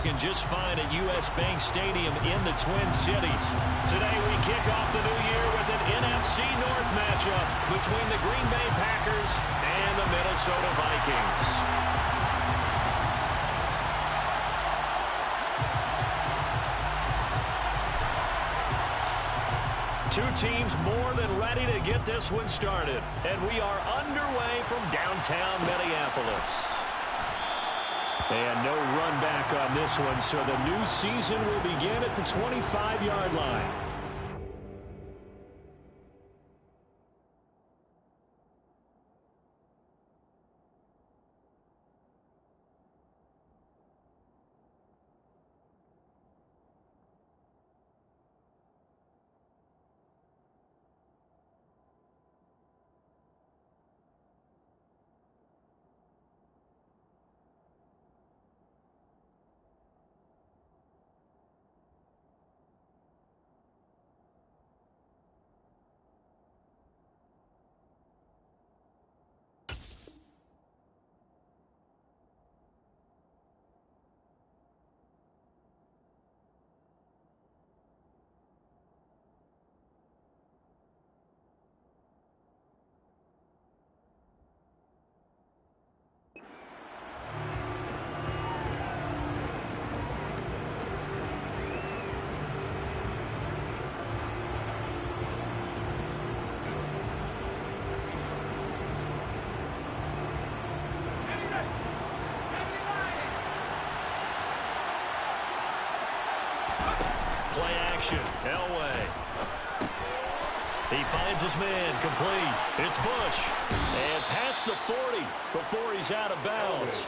working just fine at U.S. Bank Stadium in the Twin Cities. Today we kick off the new year with an NFC North matchup between the Green Bay Packers and the Minnesota Vikings. Two teams more than ready to get this one started. And we are underway from downtown Minneapolis. And no run back on this one, so the new season will begin at the 25-yard line. Play action. Elway. He finds his man. Complete. It's Bush. And past the 40 before he's out of bounds.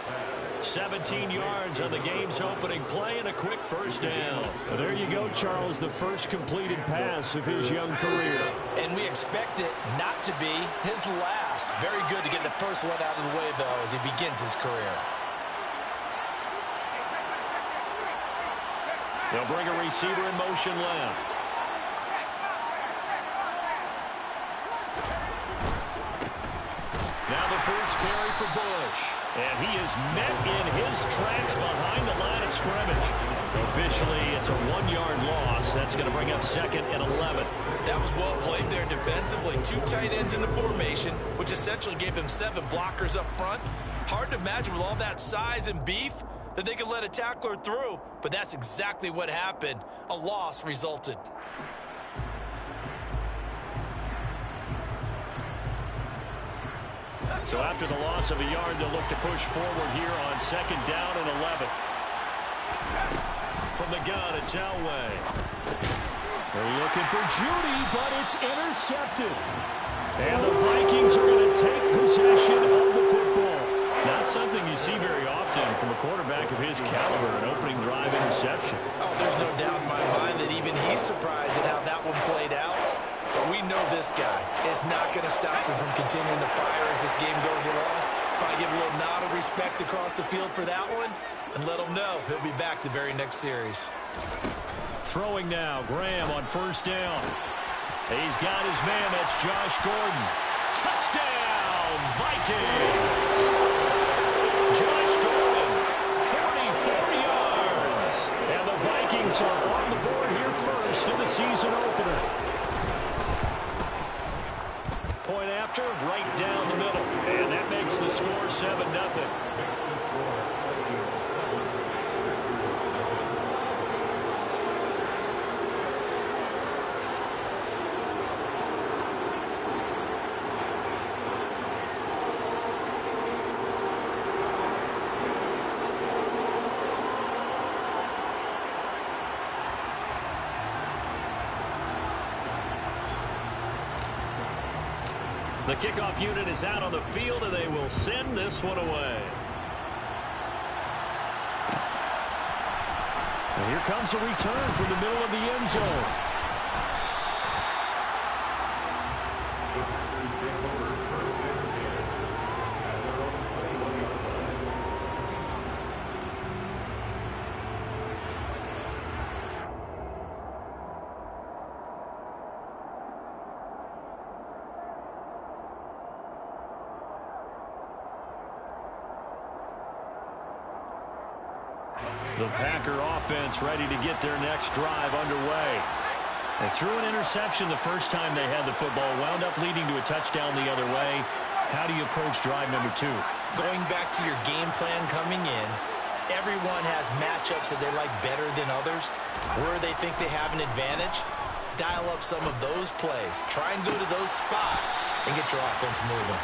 17 yards on the game's opening play and a quick first down. Well, there you go, Charles. The first completed pass of his young career. And we expect it not to be his last. Very good to get the first one out of the way, though, as he begins his career. They'll bring a receiver in motion left. Now the first carry for Bush. And he is met in his tracks behind the line of scrimmage. Officially, it's a 1-yard loss. That's going to bring up 2nd and 11. That was well played there defensively. 2 tight ends in the formation, which essentially gave them 7 blockers up front. Hard to imagine with all that size and beef that they could let a tackler through, but that's exactly what happened. A loss resulted. So after the loss of a yard, they'll look to push forward here on 2nd down and 11. From the gun, it's Elway. They're looking for Judy, but it's intercepted. And the Vikings are going to take possession of the football. Not something you see very often from a quarterback of his caliber, an opening drive interception. Oh, there's no doubt in my mind that even he's surprised at how that one played out. But we know this guy is not going to stop him from continuing to fire as this game goes along. Probably give a little nod of respect across the field for that one and let him know he'll be back the very next series. Throwing now, Graham on first down. He's got his man, that's Josh Gordon. Touchdown, Vikings! Josh Gordon, 44 yards. And the Vikings are on the board here first in the season opener. Point after, right down the middle. And that makes the score 7-0. The kickoff unit is out on the field, and they will send this one away. And here comes a return from the middle of the end zone. The Packer offense ready to get their next drive underway. They threw an interception the first time they had the football, wound up leading to a touchdown the other way. How do you approach drive number 2? Going back to your game plan coming in, everyone has matchups that they like better than others. Where they think they have an advantage, dial up some of those plays. Try and go to those spots and get your offense moving.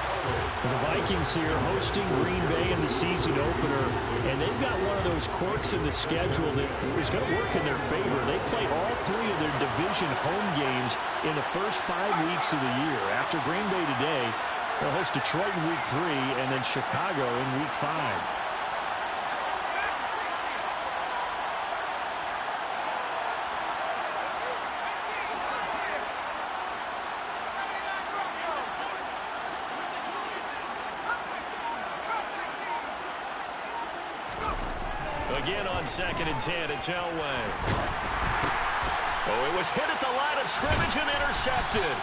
The Vikings here hosting Green Bay in the season opener, and they've got one of those quirks in the schedule that is going to work in their favor. They play all 3 of their division home games in the first 5 weeks of the year. After Green Bay today, they'll host Detroit in week 3 and then Chicago in week 5. Again on 2nd and 10 at Elway. Oh, it was hit at the line of scrimmage and intercepted.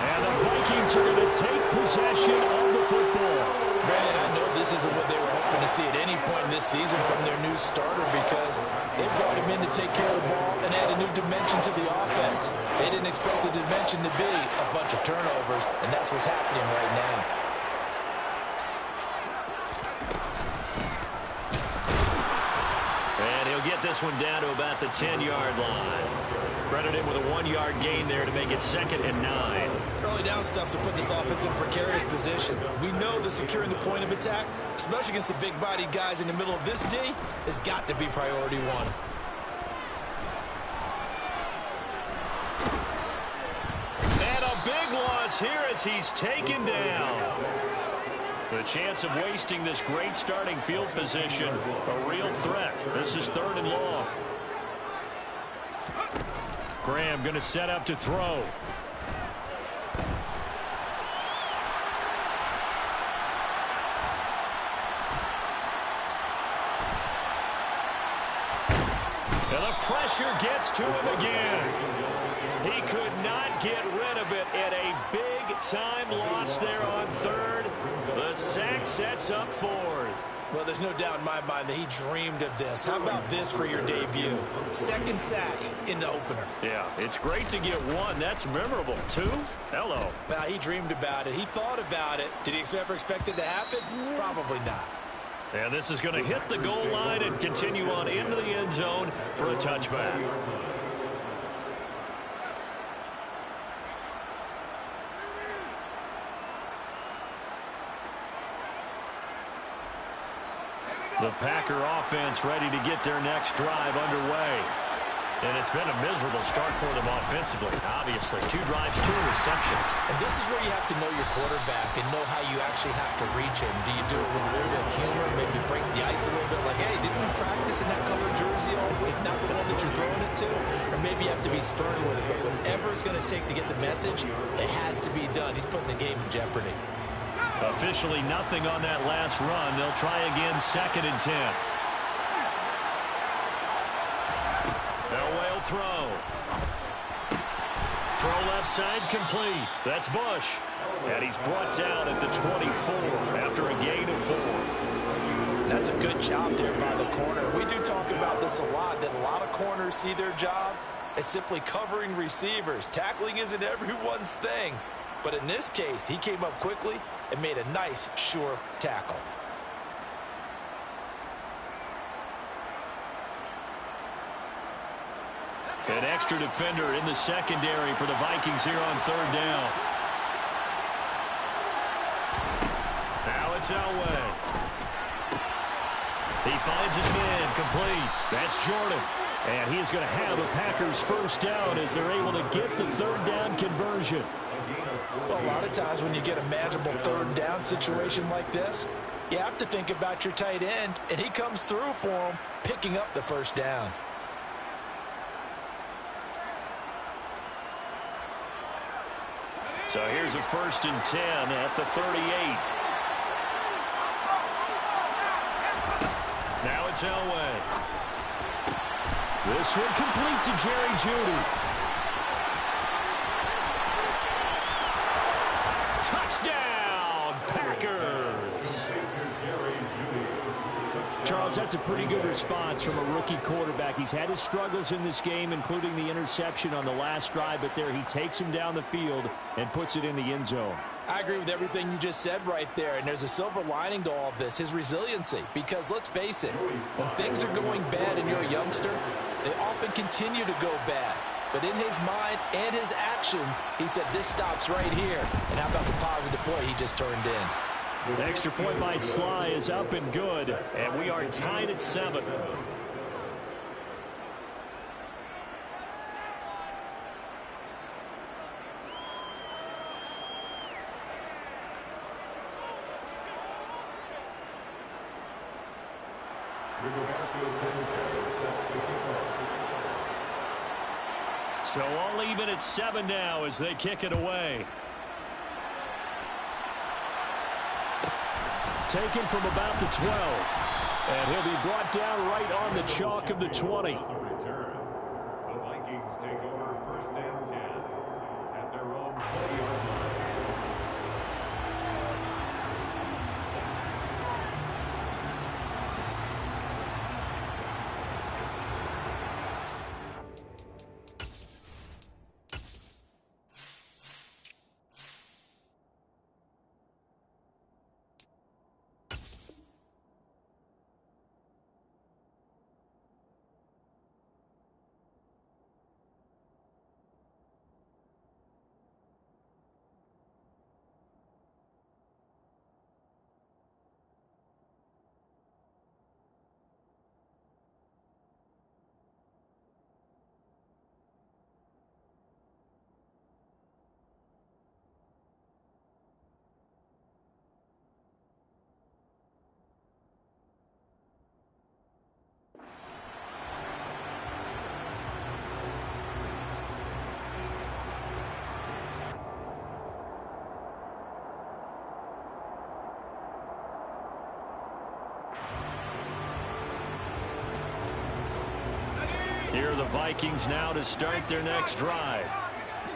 And the Vikings are going to take possession of the football. Man, I know this isn't what they were hoping to see at any point in this season from their new starter, because they brought him in to take care of the ball and add a new dimension to the offense. They didn't expect the dimension to be a bunch of turnovers, and that's what's happening right now. Get this one down to about the 10-yard line. Credit him with a 1-yard gain there to make it 2nd and 9. Early down stuff to put this offense in precarious position. We know that securing the point of attack, especially against the big-bodied guys in the middle of this D, has got to be priority 1. And a big loss here as he's taken down. The chance of wasting this great starting field position, a real threat. This is 3rd and long. Graham going to set up to throw. And the pressure gets to him again. He could not get rid of it at a big-time loss there on 3rd. The sack sets up 4th. Well, there's no doubt in my mind that he dreamed of this. How about this for your debut? 2nd sack in the opener. Yeah, it's great to get 1. That's memorable. 2? Hello. Now, he dreamed about it. He thought about it. Did he ever expect it to happen? Probably not. And this is going to hit the goal line and continue on into the end zone for a touchback. The Packer offense ready to get their next drive underway. And it's been a miserable start for them offensively, obviously. 2 drives, 2 receptions. And this is where you have to know your quarterback and know how you actually have to reach him. Do you do it with a little bit of humor, maybe break the ice a little bit, like, hey, didn't we practice in that colored jersey all week, not the one that you're throwing it to? Or maybe you have to be stern with it. But whatever it's going to take to get the message, it has to be done. He's putting the game in jeopardy. Officially nothing on that last run. They'll try again 2nd and 10. Elway will throw. Throw left side complete. That's Bush. And he's brought down at the 24 after a gain of 4. That's a good job there by the corner. We do talk about this a lot, that a lot of corners see their job as simply covering receivers. Tackling isn't everyone's thing. But in this case, he came up quickly and made a nice, sure tackle. An extra defender in the secondary for the Vikings here on 3rd down. Now it's Elway. He finds his man complete. That's Jordan. And he's going to have a Packers 1st down as they're able to get the 3rd down conversion. Well, a lot of times when you get a manageable 3rd down situation like this, you have to think about your tight end, and he comes through for him, picking up the 1st down. So here's a 1st and 10 at the 38. Now it's Elway. This one complete to Jerry Jeudy. Touchdown, Packers. Charles, that's a pretty good response from a rookie quarterback. He's had his struggles in this game, including the interception on the last drive, but there he takes him down the field and puts it in the end zone. I agree with everything you just said right there, and there's a silver lining to all of this, his resiliency. Because let's face it, when things are going bad and you're a youngster, they often continue to go bad. But in his mind and his actions, he said, this stops right here. And how about the positive play he just turned in? The extra point by Sly is up and good, and we are tied at 7. So all even at 7 now as they kick it away. Taken from about the 12. And he'll be brought down right on the chalk of the 20. The Vikings take over 1st and 10 at their own 20-yard line. Here are the Vikings now to start their next drive.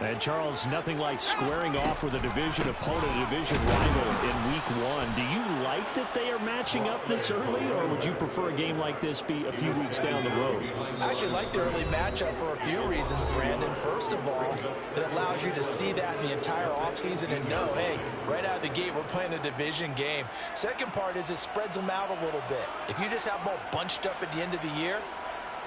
And, Charles, nothing like squaring off with a division opponent, a division rival in Week 1. Do you like that they are matching up this early, or would you prefer a game like this be a few weeks down the road? I actually like the early matchup for a few reasons, Brandon. First of all, it allows you to see that in the entire offseason and know, hey, right out of the gate, we're playing a division game. Second part is it spreads them out a little bit. If you just have them all bunched up at the end of the year,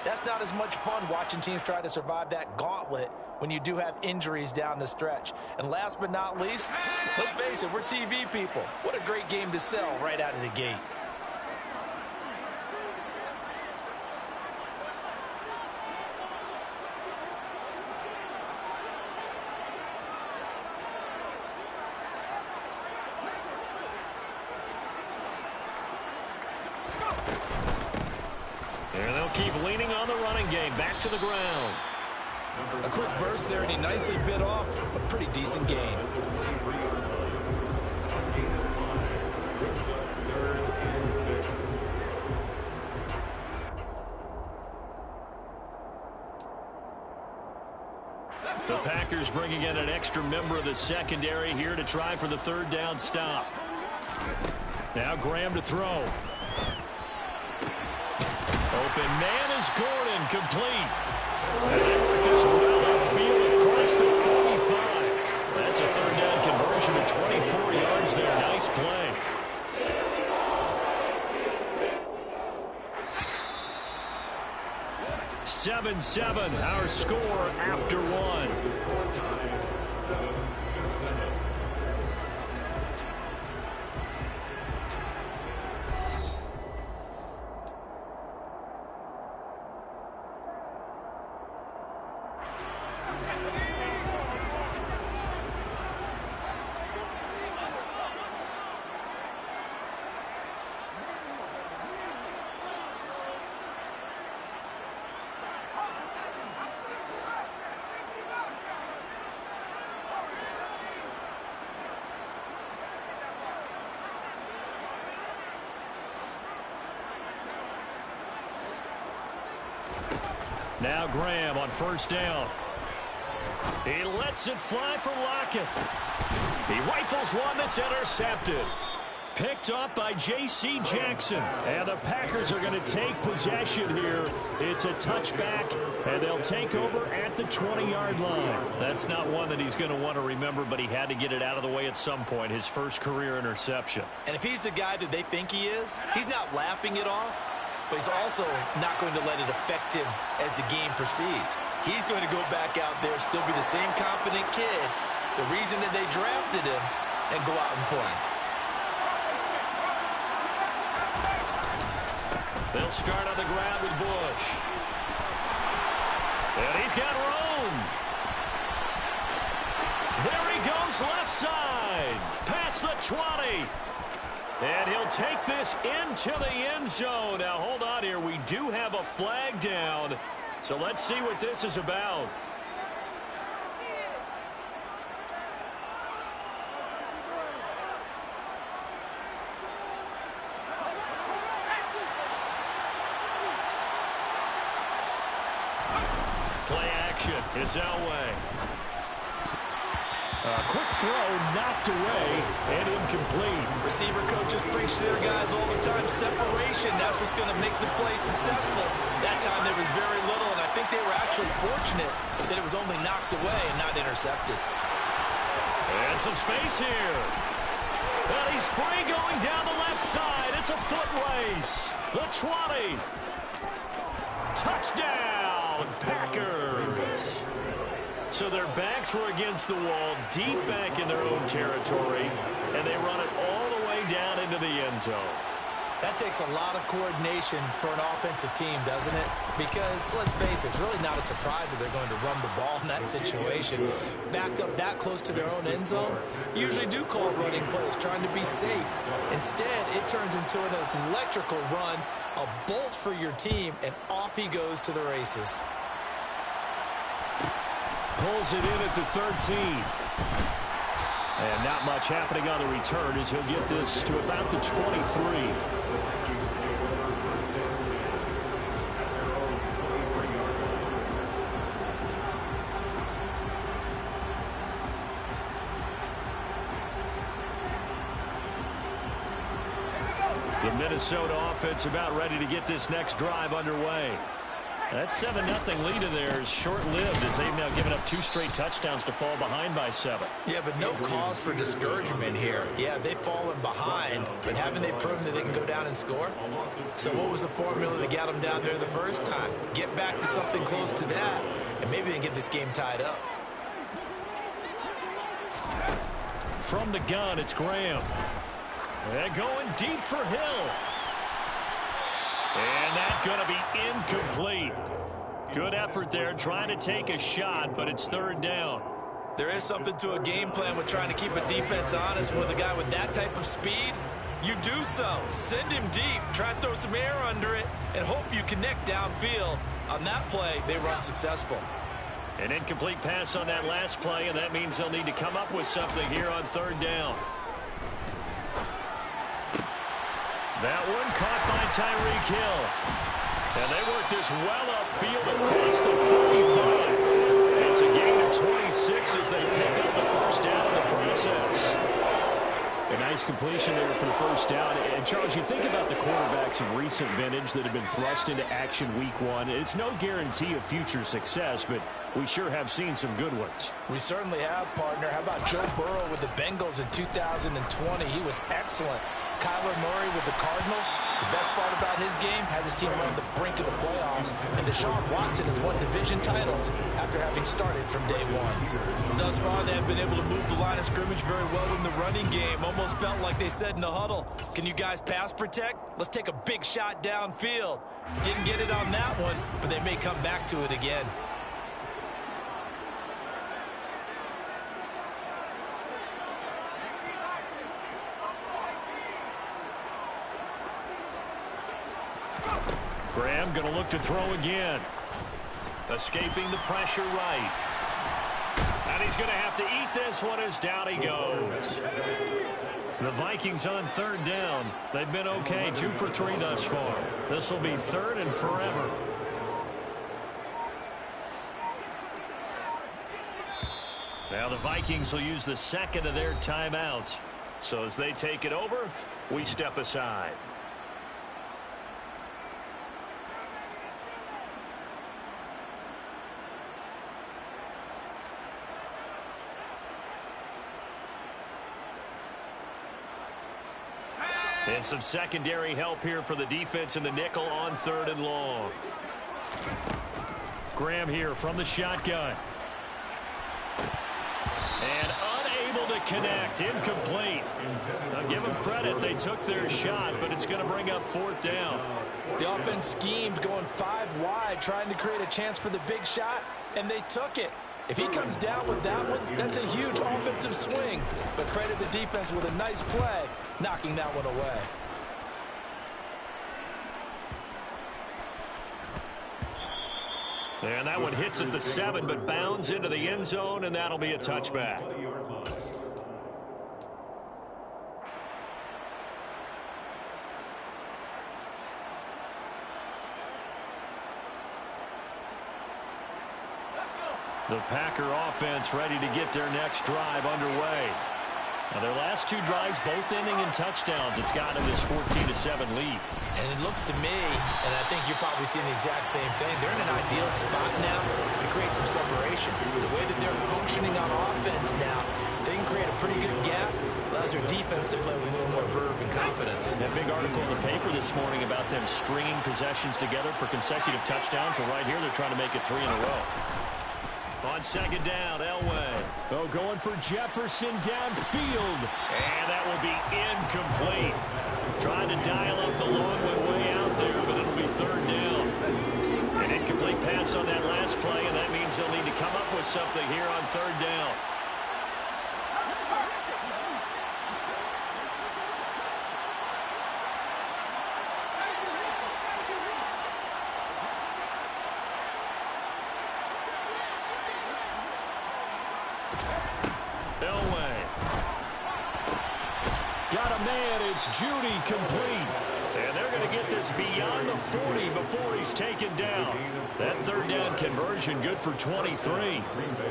that's not as much fun watching teams try to survive that gauntlet when you do have injuries down the stretch. And last but not least, let's face it, we're TV people. What a great game to sell right out of the gate. And they'll keep leaning on the running game. Back to the ground. A quick burst there, and he nicely bit off a pretty decent gain. The Packers bringing in an extra member of the secondary here to try for the third down stop. Now Graham to throw. Open man is Gordon, complete. And they work this well upfield across the 45. That's a third down conversion of 24 yards there. Nice play. Seven, our score after one. Now Graham on first down. He lets it fly for Lockett. He rifles one that's intercepted. Picked up by J.C. Jackson. And the Packers are going to take possession here. It's a touchback, and they'll take over at the 20-yard line. That's not one that he's going to want to remember, but he had to get it out of the way at some point. His first career interception. And if he's the guy that they think he is, he's not laughing it off, but he's also not going to let it affect him as the game proceeds. He's going to go back out there, still be the same confident kid, the reason that they drafted him, and go out and play. They'll start on the ground with Bush. And he's got room. There he goes left side. Past the 20. And he'll take this into the end zone. Now, hold on here. We do have a flag down. So let's see what this is about. Play action. It's Elway. A quick throw knocked away and incomplete. Receiver coaches preach to their guys all the time. Separation, that's what's going to make the play successful. That time there was very little, and I think they were actually fortunate that it was only knocked away and not intercepted. And some space here. And he's free going down the left side. It's a foot race. The 20. Touchdown, Packers. So their backs were against the wall, deep back in their own territory, and they run it all the way down into the end zone. That takes a lot of coordination for an offensive team, doesn't it? Because, let's face it, it's really not a surprise that they're going to run the ball in that situation. Backed up that close to their own end zone, usually do call running plays, trying to be safe. Instead, it turns into an electrical run, a bolt for your team, and off he goes to the races. Pulls it in at the 13. And not much happening on the return as he'll get this to about the 23. The Minnesota offense about ready to get this next drive underway. That 7-0 lead of theirs short-lived as they've now given up 2 straight touchdowns to fall behind by 7. Yeah, but no cause for discouragement here. Yeah, they've fallen behind, but haven't they proven that they can go down and score? So what was the formula that got them down there the first time? Get back to something close to that, and maybe they can get this game tied up. From the gun, it's Graham. And going deep for Hill. And that's going to be incomplete. Good effort there trying to take a shot, but it's 3rd down. There is something to a game plan with trying to keep a defense honest. With a guy with that type of speed, you do so. Send him deep, try and throw some air under it, and hope you connect downfield. On that play, they run successful. An incomplete pass on that last play, and that means they'll need to come up with something here on 3rd down. That one caught by Tyreek Hill. And they work this well upfield across the 45. It's a gain of 26 as they pick up the first down in the process. A nice completion there for the first down. And, Charles, you think about the quarterbacks of recent vintage that have been thrust into action week 1. It's no guarantee of future success, but we sure have seen some good ones. We certainly have, partner. How about Joe Burrow with the Bengals in 2020? He was excellent. Kyler Murray with the Cardinals. The best part about his game has his team on the brink of the playoffs. And Deshaun Watson has won division titles after having started from day 1. Thus far, they have been able to move the line of scrimmage very well in the running game. Almost felt like they said in the huddle, can you guys pass protect? Let's take a big shot downfield. Didn't get it on that one, but they may come back to it again. Graham going to look to throw again. Escaping the pressure right. And he's going to have to eat this one as down he goes. The Vikings on 3rd down. They've been okay, 2 for 3 thus far. This will be 3rd and forever. Now the Vikings will use the second of their timeouts. So as they take it over, we step aside. And some secondary help here for the defense in the nickel on 3rd and long. Graham here from the shotgun. And unable to connect. Incomplete. Now give them credit. They took their shot, but it's going to bring up 4th down. The offense schemed going 5 wide, trying to create a chance for the big shot, and they took it. If he comes down with that one, that's a huge offensive swing. But credit the defense with a nice play, knocking that one away. And that one hits at the 7, but bounds into the end zone, and that'll be a touchback. The Packer offense ready to get their next drive underway. Now their last 2 drives both ending in touchdowns. It's got them this 14-7 lead. And it looks to me, and I think you're probably seeing the exact same thing, they're in an ideal spot now to create some separation. The way that they're functioning on offense now, they can create a pretty good gap. Allows their defense to play with a little more verve and confidence. That big article in the paper this morning about them stringing possessions together for consecutive touchdowns. Well, right here they're trying to make it 3 in a row. On 2nd down, Elway. Oh, going for Jefferson downfield. And that will be incomplete. Trying to dial up the long one way out there, but it'll be 3rd down. An incomplete pass on that last play, and that means they'll need to come up with something here on 3rd down. Elway. Got a man. It's Judy complete. And they're going to get this beyond the 40 before he's taken down. That 3rd down conversion good for 23.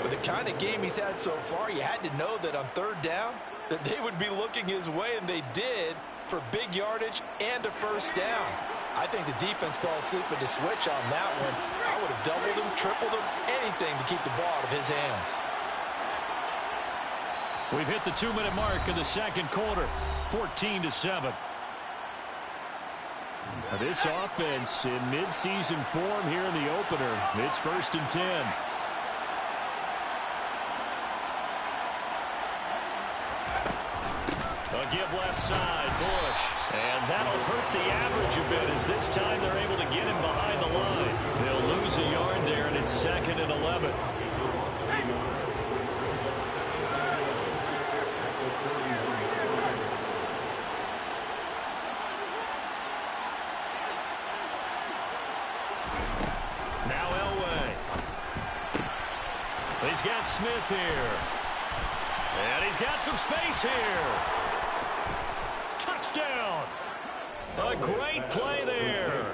With the kind of game he's had so far, you had to know that on 3rd down that they would be looking his way, and they did, for big yardage and a 1st down. I think the defense fell asleep at the switch on that one. I would have doubled him, tripled him, anything to keep the ball out of his hands. We've hit the 2-minute mark in the 2nd quarter, 14-7. This offense in mid-season form here in the opener. It's 1st and 10. A give left side, Bush. And that'll hurt the average a bit as this time they're able to get him behind the line. They'll lose a yard there, and it's 2nd and 11. Now Elway. He's got Smith here. And he's got some space here. Touchdown. A great play there.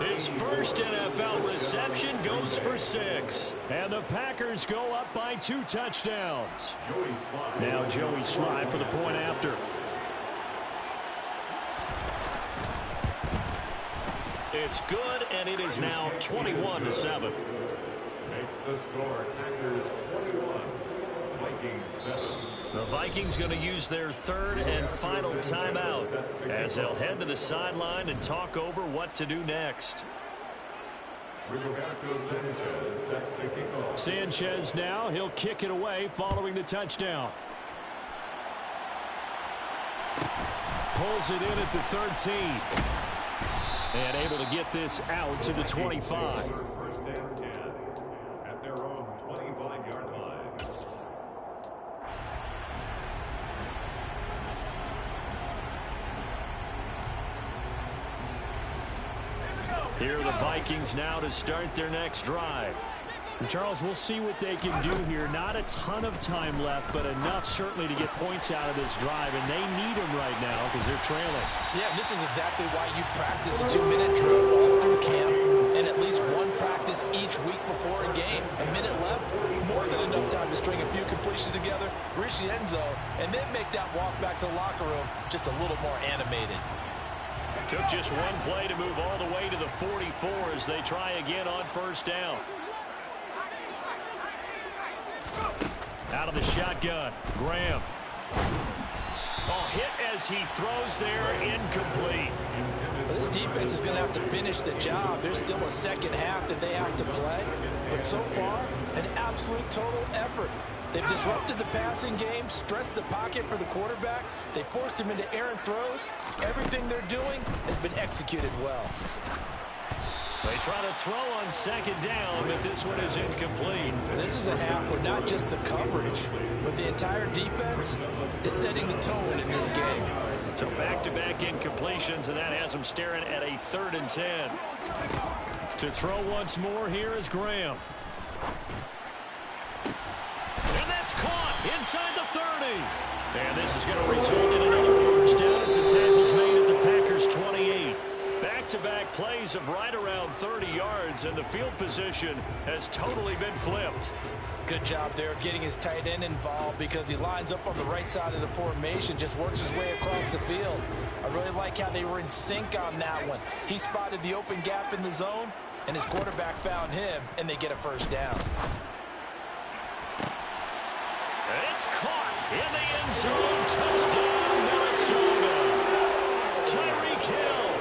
His first NFL reception goes for 6. And the Packers go up by 2 touchdowns. Now Joey Sly for the point after. It's good, and it is now 21-7. Makes the score Packers 21, Vikings 7. The Vikings going to use their 3rd and final timeout as they'll head to the sideline and talk over what to do next. Roberto Sanchez set to kick off. Sanchez now, he'll kick it away following the touchdown. Pulls it in at the 13. And able to get this out to the 25. First down 10 at their own 25-yard line. Here are the Vikings now to start their next drive. And Charles, we'll see what they can do here. Not a ton of time left, but enough certainly to get points out of this drive, and they need them right now because they're trailing. Yeah, this is exactly why you practice a 2-minute drill all through camp and at least one practice each week before a game. A minute left, more than enough time to string a few completions together, reach the end zone, and then make that walk back to the locker room just a little more animated. Took just one play to move all the way to the 44 as they try again on first down. Out of the shotgun, Graham. Oh, hit as he throws there, incomplete. This defense is going to have to finish the job. There's still a second half that they have to play. But so far, an absolute total effort. They've disrupted the passing game, stressed the pocket for the quarterback. They forced him into errant throws. Everything they're doing has been executed well. They try to throw on second down, but this one is incomplete. This is a half where not just the coverage, but the entire defense is setting the tone in this game. So back-to-back incompletions, and that has them staring at a 3rd and 10. To throw once more, here is Graham. And that's caught inside the 30. And this is going to result in another first down as the tackle's made at the Packers' 28. Back-to-back plays of right around 30 yards, and the field position has totally been flipped. Good job there of getting his tight end involved because he lines up on the right side of the formation, just works his way across the field. I really like how they were in sync on that one. He spotted the open gap in the zone, and his quarterback found him, and they get a first down. It's caught in the end zone. Touchdown, Minnesota. Tyreek Hill,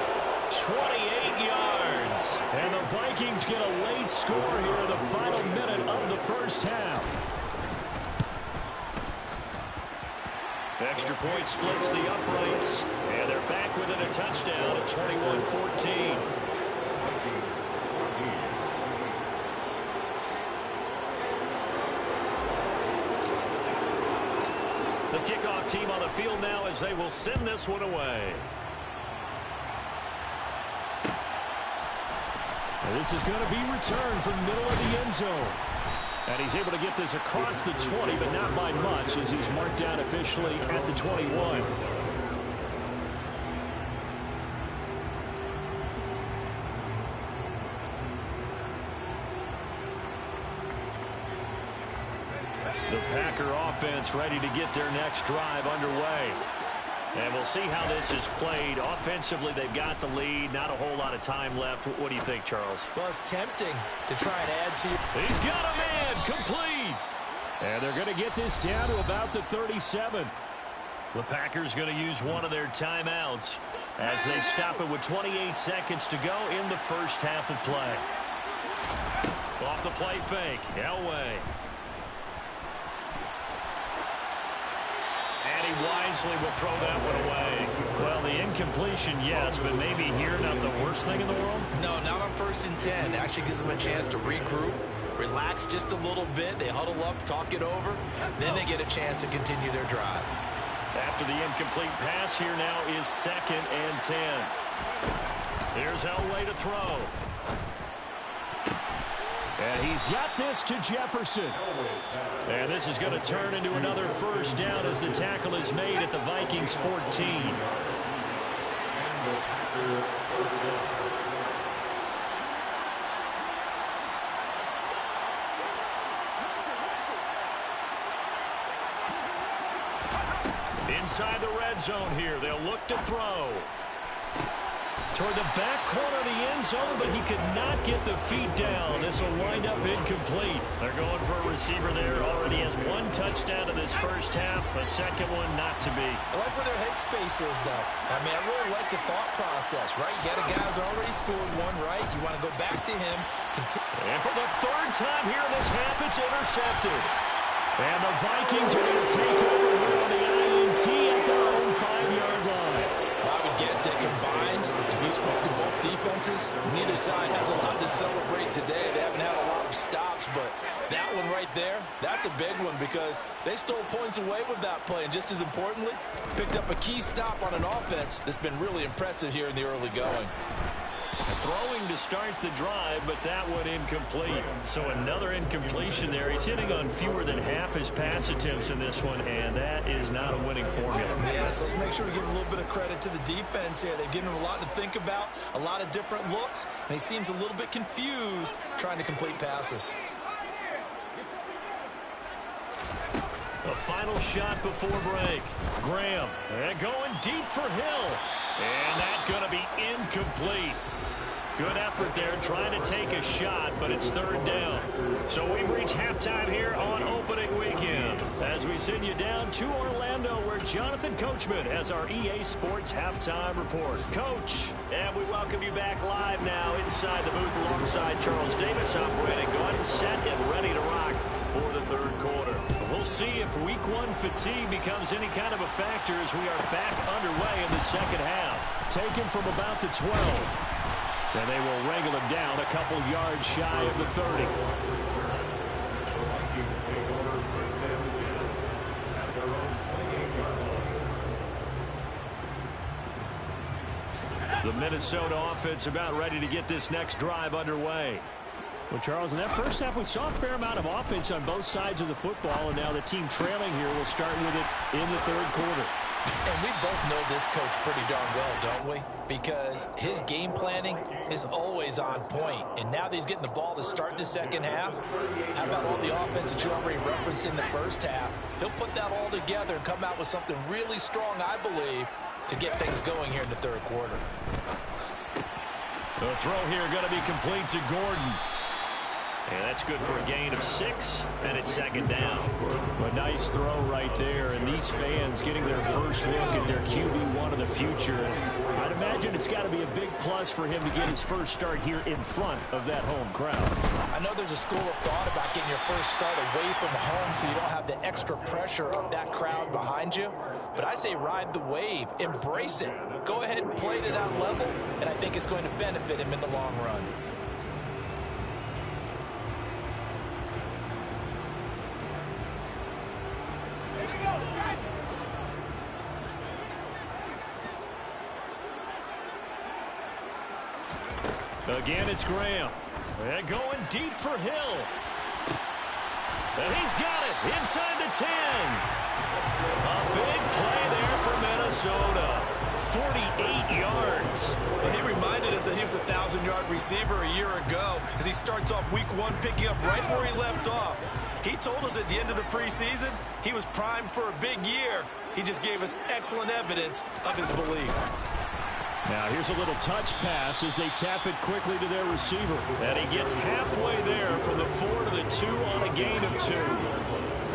28 yards. And the Vikings get a late score here in the final minute of the first half. Extra point splits the uprights. And they're back within a touchdown at 21-14. The kickoff team on the field now as they will send this one away. And this is going to be returned from middle of the end zone. And he's able to get this across the 20, but not by much as he's marked down officially at the 21. The Packer offense ready to get their next drive underway. And we'll see how this is played. Offensively, they've got the lead. Not a whole lot of time left. What do you think, Charles? Well, it's tempting to try and add to your... He's got a man. Complete. And they're going to get this down to about the 37. The Packers going to use one of their timeouts as they stop it with 28 seconds to go in the first half of play. Off the play fake. Elway. And he wisely will throw that one away. Well, the incompletion, yes, but maybe here not the worst thing in the world? No, not on 1st and 10. It actually gives them a chance to regroup, relax just a little bit. They huddle up, talk it over. Then they get a chance to continue their drive. After the incomplete pass, here now is 2nd and 10. Here's Elway to throw. And he's got this to Jefferson. And this is going to turn into another first down as the tackle is made at the Vikings 14. Inside the red zone here, they'll look to throw. Toward the back corner of the end zone, but he could not get the feet down. This will wind up incomplete. They're going for a receiver there. Already has one touchdown in this first half. A second one not to be. I like where their headspace is, though. I mean, I really like the thought process, right? You got a guy who's already scored one, right? You want to go back to him. And for the 3rd time here in this half, it's intercepted. And the Vikings are going to take over here on the INT at their own 5-yard line. I would guess that combined, if you spoke to both defenses, neither side has a lot to celebrate today. They haven't had a lot of stops, but that one right there, that's a big one because they stole points away with that play. And just as importantly, picked up a key stop on an offense that's been really impressive here in the early going. Throwing to start the drive, but that one incomplete. So another incompletion there. He's hitting on fewer than half his pass attempts in this one, and that is not a winning formula. Yeah, so let's make sure we give a little bit of credit to the defense here. They've given him a lot to think about, a lot of different looks, and he seems a little bit confused trying to complete passes. A final shot before break. Graham, and going deep for Hill. And that's going to be incomplete. Good effort there trying to take a shot, but it's third down. So we've reached halftime here on opening weekend as we send you down to Orlando where Jonathan Coachman has our EA Sports halftime report. Coach, and we welcome you back live now inside the booth alongside Charles Davis operating gun, set and ready to rock for the third quarter. We'll see if week one fatigue becomes any kind of a factor as we are back underway in the second half. Taken from about the 12. And they will wrangle him down a couple yards shy of the 30. The Minnesota offense about ready to get this next drive underway. Well, Charles, in that first half, we saw a fair amount of offense on both sides of the football, and now the team trailing here will start with it in the third quarter. And we both know this coach pretty darn well, don't we? Because his game planning is always on point. And now that he's getting the ball to start the second half, how about all the offense that you already referenced in the first half? He'll put that all together and come out with something really strong, I believe, to get things going here in the third quarter. The throw here going to be complete to Gordon. And that's good for a gain of 6, and it's second down. A nice throw right there, and these fans getting their first look at their QB1 of the future. I'd imagine it's got to be a big plus for him to get his first start here in front of that home crowd. I know there's a school of thought about getting your first start away from home so you don't have the extra pressure of that crowd behind you. But I say ride the wave, embrace it. Go ahead and play to that level, and I think it's going to benefit him in the long run. Again, it's Graham. And going deep for Hill. And he's got it inside the 10. A big play there for Minnesota. 48 yards. Well, he reminded us that he was a 1,000-yard receiver a year ago as he starts off week one picking up right where he left off. He told us at the end of the preseason he was primed for a big year. He just gave us excellent evidence of his belief. Now here's a little touch pass as they tap it quickly to their receiver. And he gets halfway there from the 4 to the 2 on a gain of 2.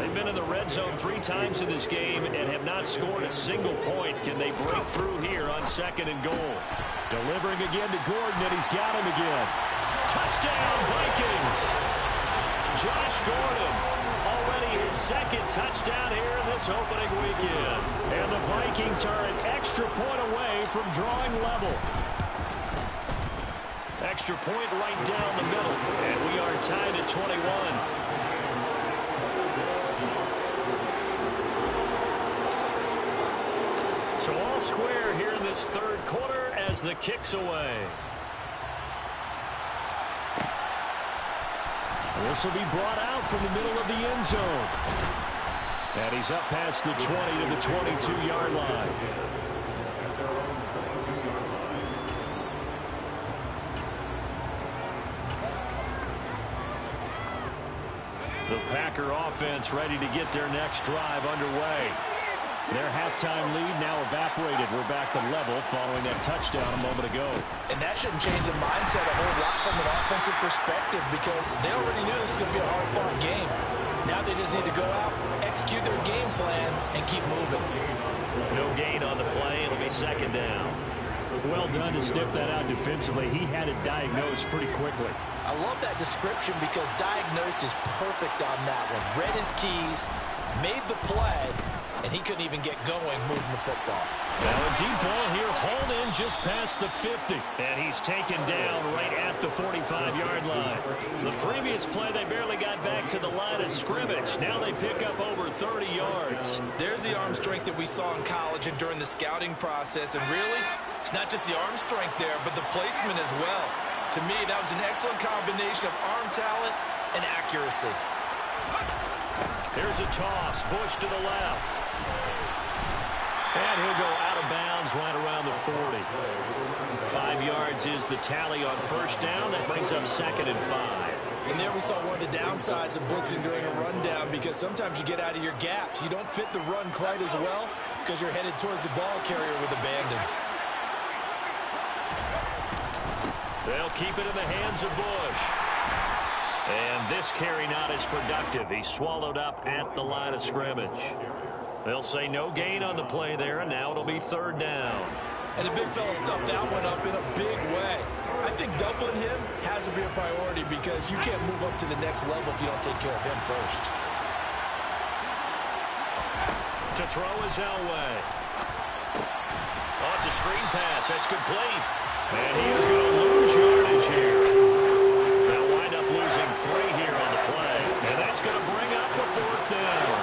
They've been in the red zone 3 times in this game and have not scored a single point. Can they break through here on second and goal? Delivering again to Gordon, and he's got him again. Touchdown, Vikings! Josh Gordon, already his second touchdown here in this opening weekend. And the Vikings are an extra point away from drawing level. Extra point right down the middle, and we are tied at 21. So all square here in this third quarter as the kick's away. This will be brought out from the middle of the end zone. And he's up past the 20 to the 22-yard line. The Packer offense ready to get their next drive underway. Their halftime lead now evaporated. We're back to level following that touchdown a moment ago. And that shouldn't change the mindset a whole lot from an offensive perspective because they already knew this was going to be a hard-fought game. Now they just need to go out, execute their game plan, and keep moving. No gain on the play. It'll be second down. Well done to sniff that out defensively. He had it diagnosed pretty quickly. I love that description because diagnosed is perfect on that one. Read his keys, made the play, and he couldn't even get going moving the football. Now a deep ball here, hauled in just past the 50. And he's taken down right at the 45-yard line. The previous play, they barely got back to the line of scrimmage. Now they pick up over 30 yards. There's the arm strength that we saw in college and during the scouting process. And really, it's not just the arm strength there, but the placement as well. To me, that was an excellent combination of arm talent and accuracy. Here's a toss. Bush to the left. And he'll go out of bounds right around the 40. 5 yards is the tally on first down. That brings up second and 5. And there we saw one of the downsides of blitzing during a rundown, because sometimes you get out of your gaps. You don't fit the run quite as well because you're headed towards the ball carrier with abandon. They'll keep it in the hands of Bush. And this carry not as productive. He's swallowed up at the line of scrimmage. They'll say no gain on the play there, and now it'll be third down. And the big fella stuffed that one up in a big way. I think doubling him has to be a priority, because you can't move up to the next level if you don't take care of him first. To throw is Elway. Oh, it's a screen pass. That's complete. And he is going to lose yardage here. They'll wind up losing 3 here on the play. And that's going to bring up a 4th down.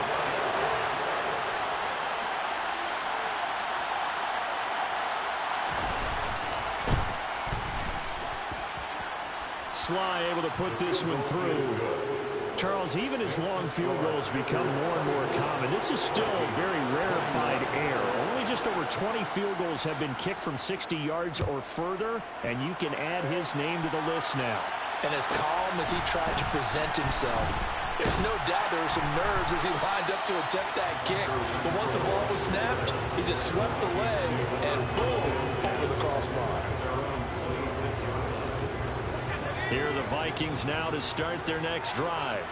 Sly able to put this one through. Charles, even as long field goals become more and more common, this is still a very rarefied air. Only just over 20 field goals have been kicked from 60 yards or further, and you can add his name to the list now. And as calm as he tried to present himself, there's no doubt there were some nerves as he lined up to attempt that kick. But once the ball was snapped, he just swept the leg, and boom, over the crossbar. Here are the Vikings now to start their next drive.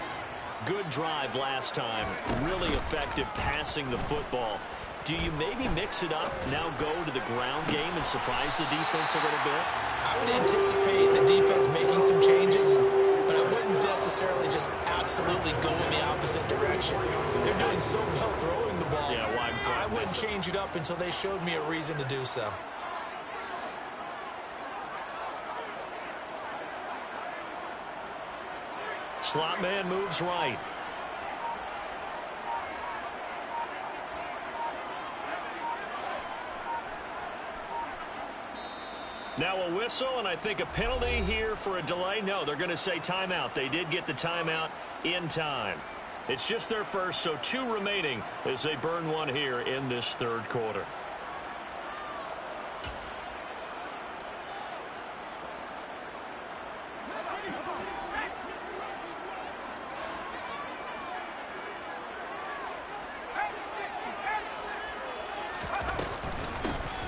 Good drive last time. Really effective passing the football. Do you maybe mix it up, now go to the ground game and surprise the defense a little bit? I would anticipate the defense making some changes, but I wouldn't necessarily just absolutely go in the opposite direction. They're doing so well throwing the ball. Yeah, why I wouldn't change it up until they showed me a reason to do so. Slot man moves right. Now a whistle, and I think a penalty here for a delay. No, they're going to say timeout. They did get the timeout in time. It's just their first, so 2 remaining as they burn one here in this third quarter.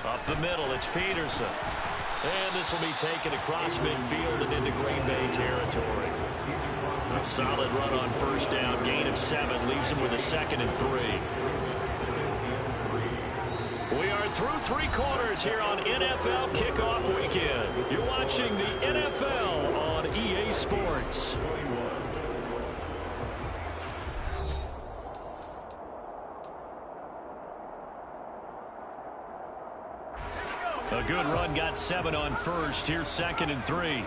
Up the middle, it's Peterson. And this will be taken across midfield and into Green Bay territory. A solid run on first down. Gain of 7 leaves him with a 2nd and 3. We are through 3 quarters here on NFL Kickoff Weekend. You're watching the NFL on EA Sports. A good run, got 7 on first. Here's 2nd and 3.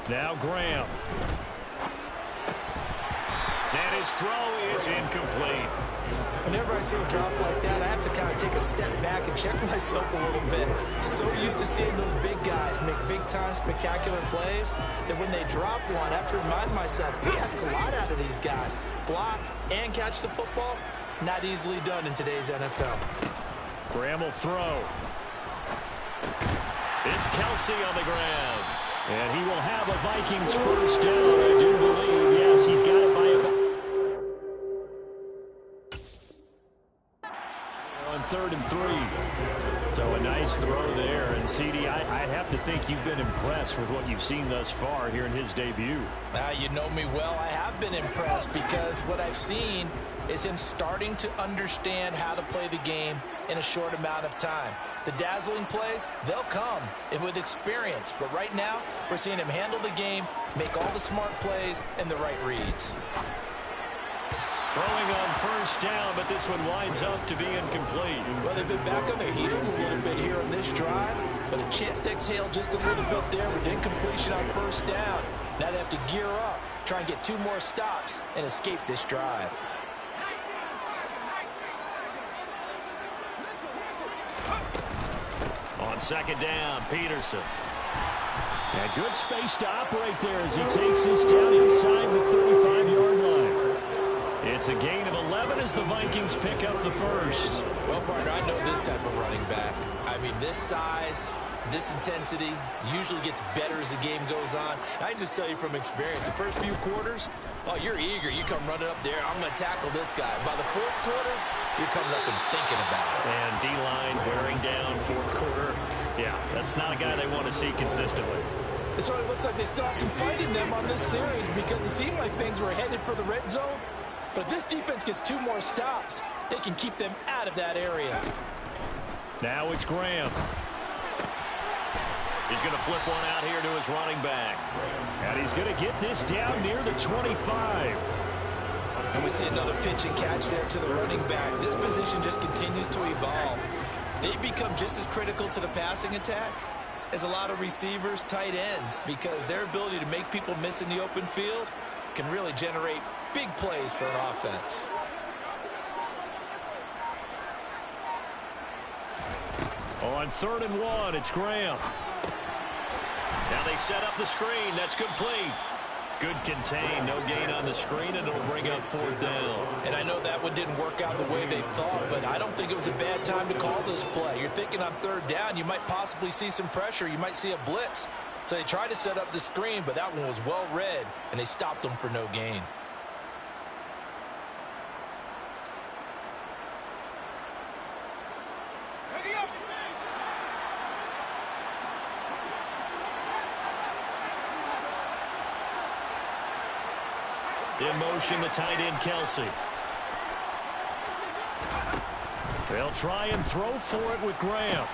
Now Graham. And his throw is incomplete. Whenever I see a drop like that, I have to kind of take a step back and check myself a little bit. So used to seeing those big guys make big-time spectacular plays that when they drop one, I have to remind myself, we ask a lot out of these guys. Block and catch the football, not easily done in today's NFL. Graham will throw. It's Kelsey on the ground. And he will have a Vikings first down, I do believe. Yes, he's got it by on 3rd and 3. So a nice throw there. And, CD, I have to think you've been impressed with what you've seen thus far here in his debut. Now, you know me well. I have been impressed because what I've seen is him starting to understand how to play the game in a short amount of time. The dazzling plays, they'll come with experience. But right now, we're seeing him handle the game, make all the smart plays, and the right reads. Throwing on first down, but this one winds up to be incomplete. Well, they've been back on their heels a little bit here on this drive, but a chance to exhale just a little bit there with incompletion on first down. Now they have to gear up, try and get 2 more stops, and escape this drive. On 2nd down, Peterson. And good space to operate there as he takes this down inside the 35-yard line. It's a gain of 11 as the Vikings pick up the first. Well, partner, I know this type of running back. I mean, this size, This intensity usually gets better as the game goes on. I can just tell you from experience, the first few quarters, oh, you're eager. You come running up there. I'm going to tackle this guy. By the fourth quarter, you're coming up and thinking about it. And D-line wearing down fourth quarter. Yeah, that's not a guy they want to see consistently. It sort of looks like they still have some fight in them on this series because it seemed like things were headed for the red zone. But if this defense gets 2 more stops, they can keep them out of that area. Now it's Graham. He's going to flip one out here to his running back. And he's going to get this down near the 25. And we see another pitch and catch there to the running back. This position just continues to evolve. They become just as critical to the passing attack as a lot of receivers, tight ends, because their ability to make people miss in the open field can really generate big plays for an offense. On 3rd and 1, it's Graham. Now they set up the screen. That's complete. Good contain. No gain on the screen, and it'll bring up 4th down. And I know that one didn't work out the way they thought, but I don't think it was a bad time to call this play. You're thinking on 3rd down, you might possibly see some pressure. You might see a blitz. So they tried to set up the screen, but that one was well read, and they stopped them for no gain. In motion, the tight end, Kelsey. They'll try and throw for it with Graham.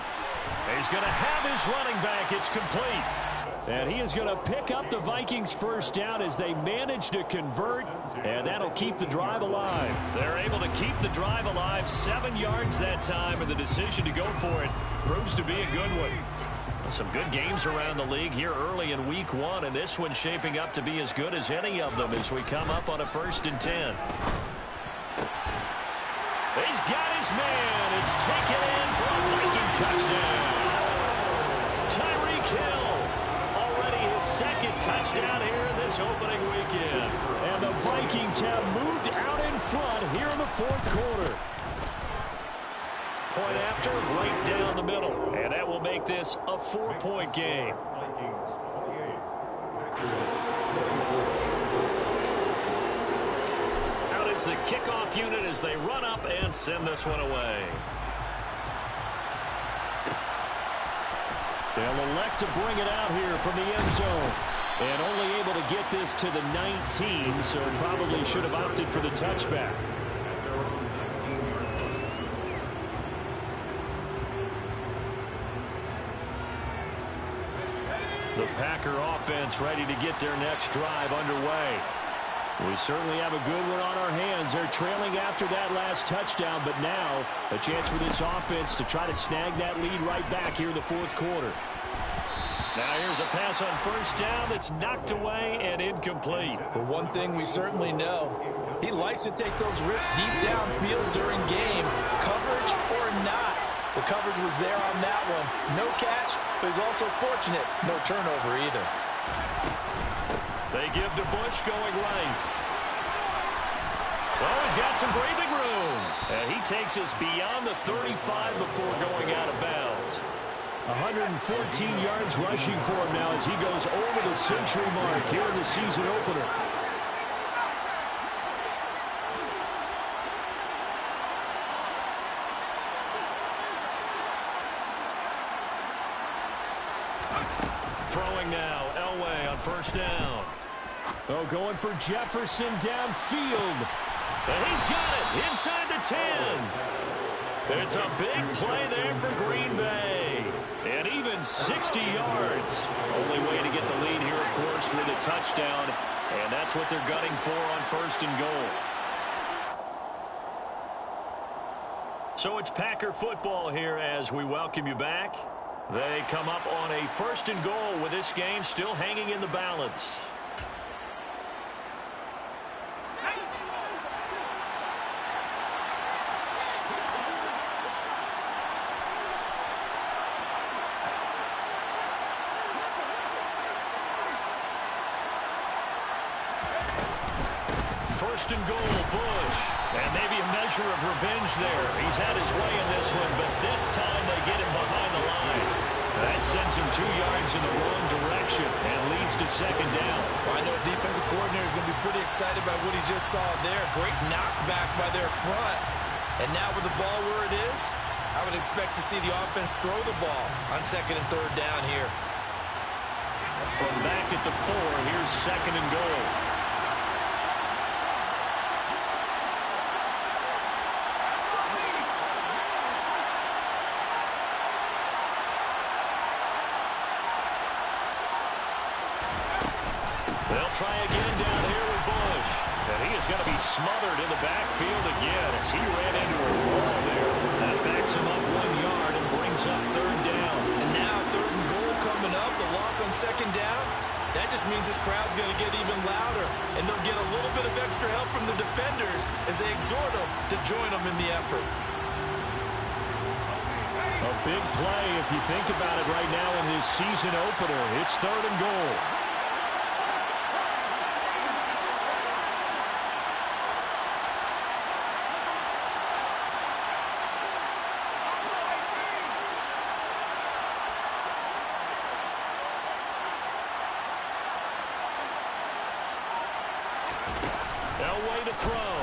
He's going to have his running back. It's complete. And he is going to pick up the Vikings' first down as they manage to convert, and that'll keep the drive alive. They're able to keep the drive alive, 7 yards that time, and the decision to go for it proves to be a good one. Some good games around the league here early in week 1, and this one's shaping up to be as good as any of them as we come up on a 1st and 10. He's got his man. It's taken in for a Viking touchdown. Tyreek Hill, already his 2nd touchdown here in this opening weekend. And the Vikings have moved out in front here in the 4th quarter. Point after, right down the middle. And that will make this a 4-point game. Out is the kickoff unit as they run up and send this one away. They'll elect to bring it out here from the end zone. And only able to get this to the 19, so probably should have opted for the touchback. The Packer offense ready to get their next drive underway. We certainly have a good one on our hands. They're trailing after that last touchdown, but now a chance for this offense to try to snag that lead right back here in the 4th quarter. Now here's a pass on 1st down that's knocked away and incomplete. But one thing we certainly know, he likes to take those risks deep downfield during games, coverage or not. The coverage was there on that one. No catch, but he's also fortunate. No turnover either. They give to Bush going right. Well, he's got some breathing room. And he takes us beyond the 35 before going out of bounds. 114 yards rushing for him now as he goes over the century mark here in the season opener. Throwing now, Elway on 1st down. Oh, going for Jefferson downfield. And he's got it inside the 10. It's a big play there for Green Bay. And even 60 yards. Only way to get the lead here, of course, with a touchdown. And that's what they're gunning for on 1st and goal. So it's Packer football here as we welcome you back. They come up on a 1st and goal with this game still hanging in the balance. First and goal, Bush. And maybe a measure of revenge there. He's had his way in this one, but this time they get him behind the line. That sends him 2 yards in the wrong direction and leads to second down. Well, I know a defensive coordinator is going to be pretty excited by what he just saw there. Great knockback by their front. And now with the ball where it is, I would expect to see the offense throw the ball on second and third down here. From back at the 4, here's second and goal. They'll try again down here with Bush. And he is going to be smothered in the backfield again as he ran into a wall there. That backs him up 1 yard and brings up third down. And now third and goal coming up. The loss on second down. That just means this crowd's going to get even louder. And they'll get a little bit of extra help from the defenders as they exhort them to join them in the effort. A big play if you think about it right now in this season opener. It's third and goal. Elway to throw.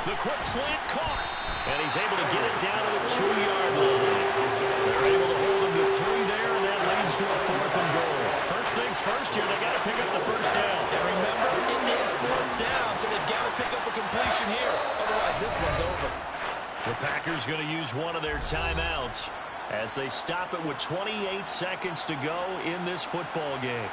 The quick slant caught. And he's able to get it down to the 2-yard line. They're able to hold him to 3 there, and that leads to a fourth and goal. First things first here, they got to pick up the first down. And remember, it is fourth down, so they've got to pick up a completion here. Otherwise, this one's over. The Packers going to use one of their timeouts as they stop it with 28 seconds to go in this football game.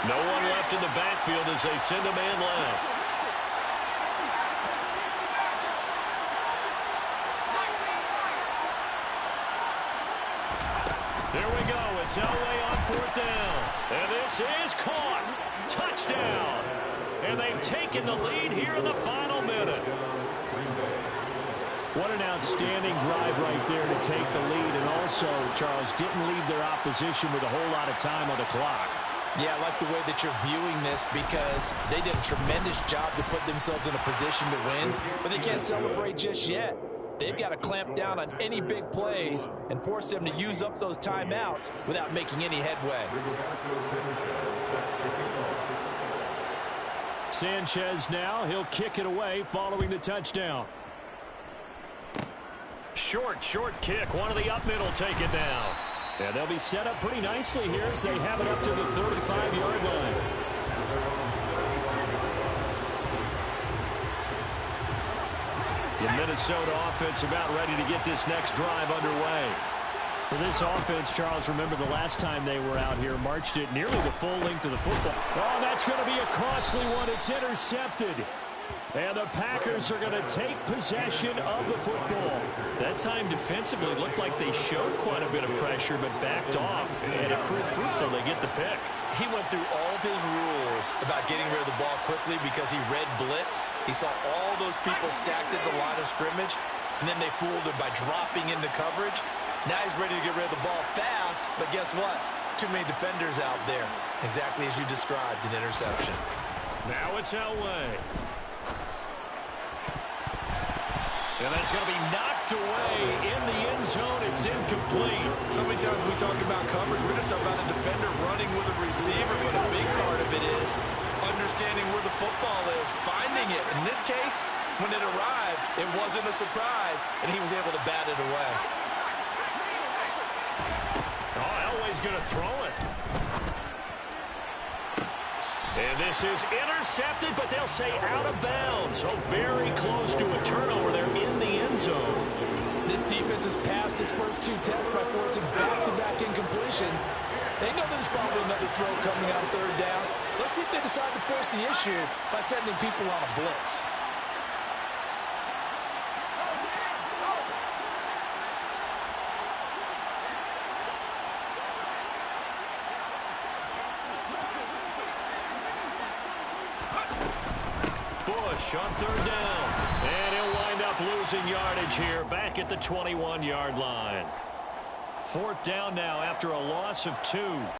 No one left in the backfield as they send a man left. Here we go. It's Elway on fourth down. And this is caught. Touchdown. And they've taken the lead here in the final minute. What an outstanding drive right there to take the lead. And also, Charles, didn't leave their opposition with a whole lot of time on the clock. Yeah, I like the way that you're viewing this because they did a tremendous job to put themselves in a position to win, but they can't celebrate just yet. They've got to clamp down on any big plays and force them to use up those timeouts without making any headway. Sanchez now, he'll kick it away following the touchdown. Short kick. One of the up middle take it down. Yeah, they'll be set up pretty nicely here as they have it up to the 35-yard line. The Minnesota offense about ready to get this next drive underway. For this offense, Charles, remember the last time they were out here, marched it nearly the full length of the football. Oh, that's going to be a costly one. It's intercepted. And the Packers are going to take possession of the football. That time defensively looked like they showed quite a bit of pressure but backed off, and it proved fruitful. They get the pick. He went through all of his rules about getting rid of the ball quickly because he read blitz. He saw all those people stacked at the line of scrimmage, and then they fooled him by dropping into coverage. Now he's ready to get rid of the ball fast, but guess what? Too many defenders out there. Exactly as you described, an interception. Now it's Elway. And that's going to be knocked away in the end zone. It's incomplete. So many times we talk about coverage, we're just about a defender running with a receiver, but a big part of it is understanding where the football is, finding it. In this case, when it arrived, it wasn't a surprise, and he was able to bat it away. Oh, Elway's going to throw it. And this is intercepted, but they'll say out of bounds. So very close to a turnover there in the end zone. This defense has passed its first 2 tests by forcing back-to-back incompletions. They know there's probably another throw coming on third down. Let's see if they decide to force the issue by sending people on a blitz. Short third down. And he'll wind up losing yardage here back at the 21-yard line. Fourth down now after a loss of 2.